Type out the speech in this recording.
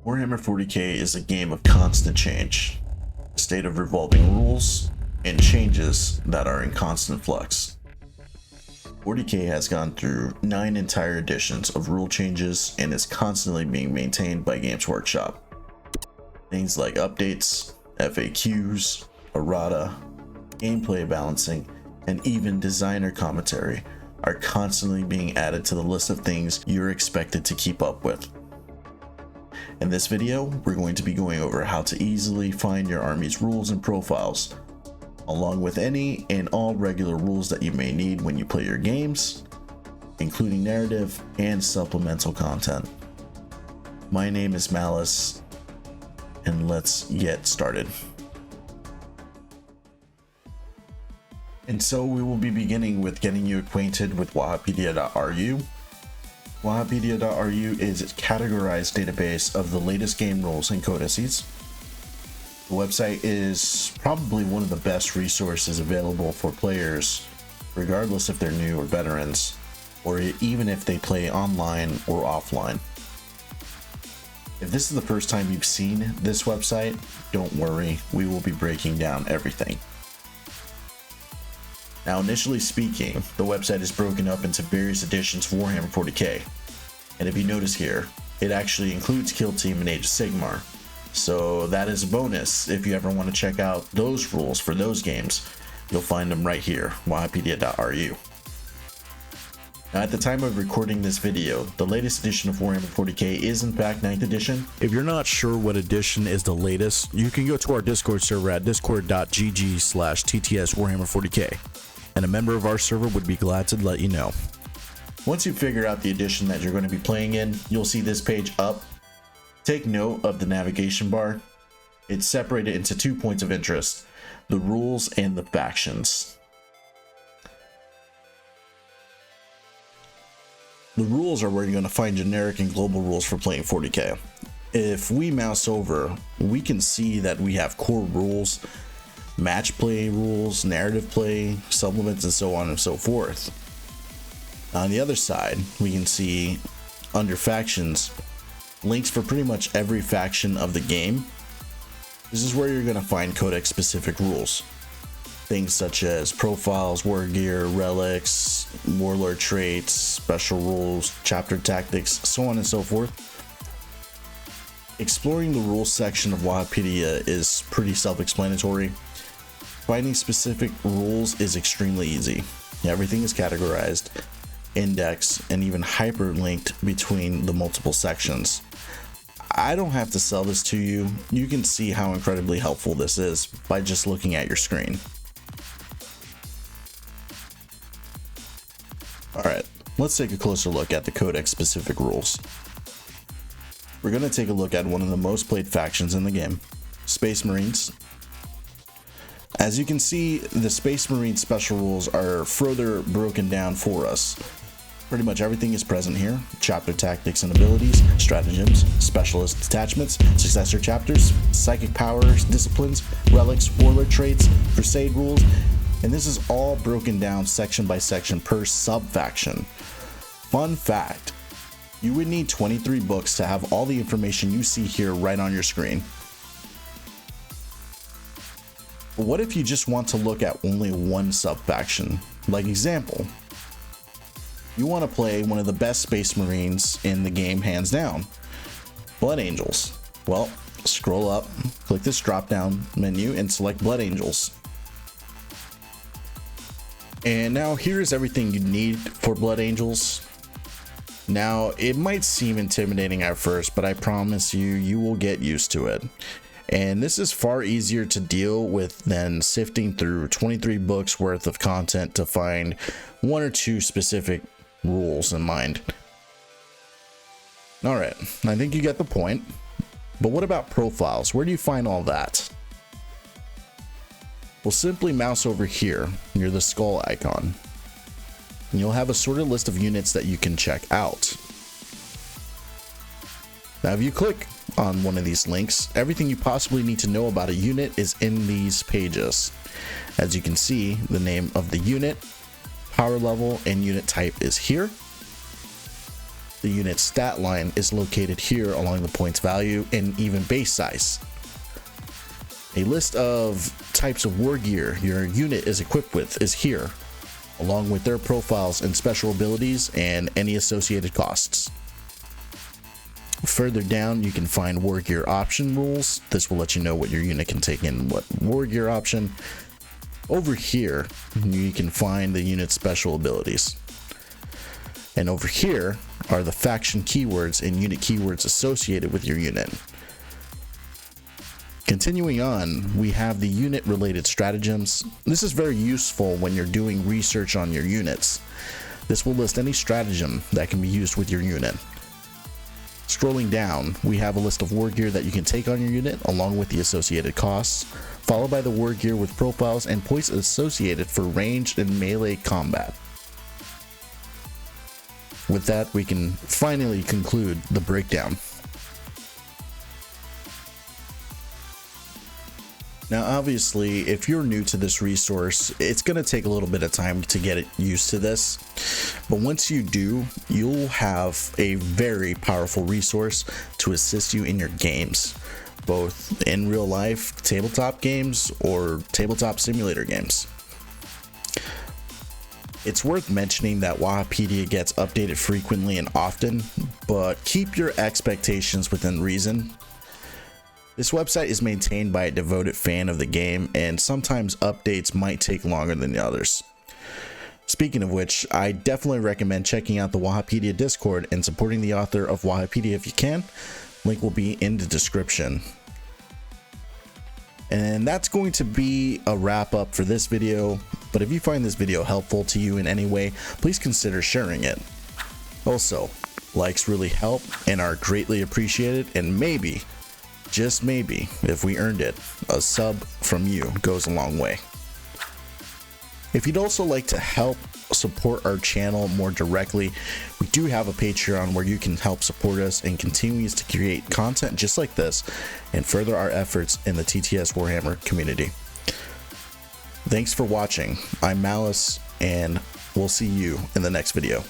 Warhammer 40k is a game of constant change, a state of revolving rules, and changes that are in constant flux. 40k has gone through 9 entire editions of rule changes and is constantly being maintained by Games Workshop. Things like updates, FAQs, errata, gameplay balancing, and even designer commentary are constantly being added to the list of things you're expected to keep up with. In this video, we're going to be going over how to easily find your army's rules and profiles, along with any and all regular rules that you may need when you play your games, including narrative and supplemental content. My name is Malice, and let's get started. And so we will be beginning with getting you acquainted with Wahapedia.ru. Wahapedia.ru is a categorized database of the latest game rules and codices. The website is probably one of the best resources available for players, regardless if they're new or veterans, or even if they play online or offline. If this is the first time you've seen this website, don't worry, we will be breaking down everything. Now, initially speaking, the website is broken up into various editions of Warhammer 40k. And if you notice here, it actually includes Kill Team and Age of Sigmar. So that is a bonus. If you ever want to check out those rules for those games, you'll find them right here, wahapedia.ru. Now, at the time of recording this video, the latest edition of Warhammer 40k is in fact 9th edition. If you're not sure what edition is the latest, you can go to our Discord server at discord.gg/TTS Warhammer 40k. And a member of our server would be glad to let you know. Once you figure out the edition that you're going to be playing in, you'll see this page up. Take note of the navigation bar. It's separated into 2 points of interest: the rules and the factions. The rules are where you're going to find generic and global rules for playing 40k. If we mouse over, we can see that we have core rules, match play rules, narrative play, supplements, and so on and so forth. On the other side, we can see under factions links for pretty much every faction of the game. This is where you're going to find codex specific rules. Things such as profiles, war gear, relics, warlord traits, special rules, chapter tactics, so on and so forth. Exploring the rules section of Wahapedia is pretty self-explanatory. Finding specific rules is extremely easy. Everything is categorized, indexed, and even hyperlinked between the multiple sections. I don't have to sell this to you. You can see how incredibly helpful this is by just looking at your screen. Alright, let's take a closer look at the codex specific rules. We're going to take a look at one of the most played factions in the game, Space Marines. As you can see, the Space Marine special rules are further broken down for us. Pretty much everything is present here: chapter tactics and abilities, stratagems, specialist detachments, successor chapters, psychic powers, disciplines, relics, warlord traits, crusade rules, and this is all broken down section by section per sub-faction. Fun fact, you would need 23 books to have all the information you see here right on your screen. But what if you just want to look at only one sub-faction? Like example, you want to play one of the best Space Marines in the game hands down, Blood Angels. Well, scroll up, click this drop down menu and select Blood Angels. And now here's everything you need for Blood Angels. Now, it might seem intimidating at first, but I promise you, you will get used to it. And this is far easier to deal with than sifting through 23 books worth of content to find 1 or 2 specific rules in mind. Alright, I think you get the point. But what about profiles? Where do you find all that? Well, simply mouse over here near the skull icon, and you'll have a sorted list of units that you can check out. Now, if you click on one of these links, everything you possibly need to know about a unit is in these pages. As you can see, the name of the unit, power level, and unit type is here. The unit stat line is located here along the points value and even base size. A list of types of war gear your unit is equipped with is here, along with their profiles and special abilities and any associated costs. Further down, you can find war gear option rules. This will let you know what your unit can take in what war gear option. Over here, you can find the unit's special abilities. And over here are the faction keywords and unit keywords associated with your unit. Continuing on, we have the unit related stratagems. This is very useful when you're doing research on your units. This will list any stratagem that can be used with your unit. Scrolling down, we have a list of war gear that you can take on your unit along with the associated costs, followed by the war gear with profiles and points associated for ranged and melee combat. With that, we can finally conclude the breakdown. Now, obviously, if you're new to this resource, it's going to take a little bit of time to get used to this. But once you do, you'll have a very powerful resource to assist you in your games, both in real life tabletop games or tabletop simulator games. It's worth mentioning that Wahapedia gets updated frequently and often, but keep your expectations within reason. This website is maintained by a devoted fan of the game, and sometimes updates might take longer than the others. Speaking of which, I definitely recommend checking out the Wahapedia Discord and supporting the author of Wahapedia if you can. Link will be in the description. And that's going to be a wrap up for this video, but if you find this video helpful to you in any way, please consider sharing it. Also, likes really help and are greatly appreciated, and maybe, just maybe, if we earned it, a sub from you goes a long way. If you'd also like to help support our channel more directly, we do have a Patreon where you can help support us and continue to create content just like this and further our efforts in the TTS Warhammer community. Thanks for watching. I'm Malice, and we'll see you in the next video.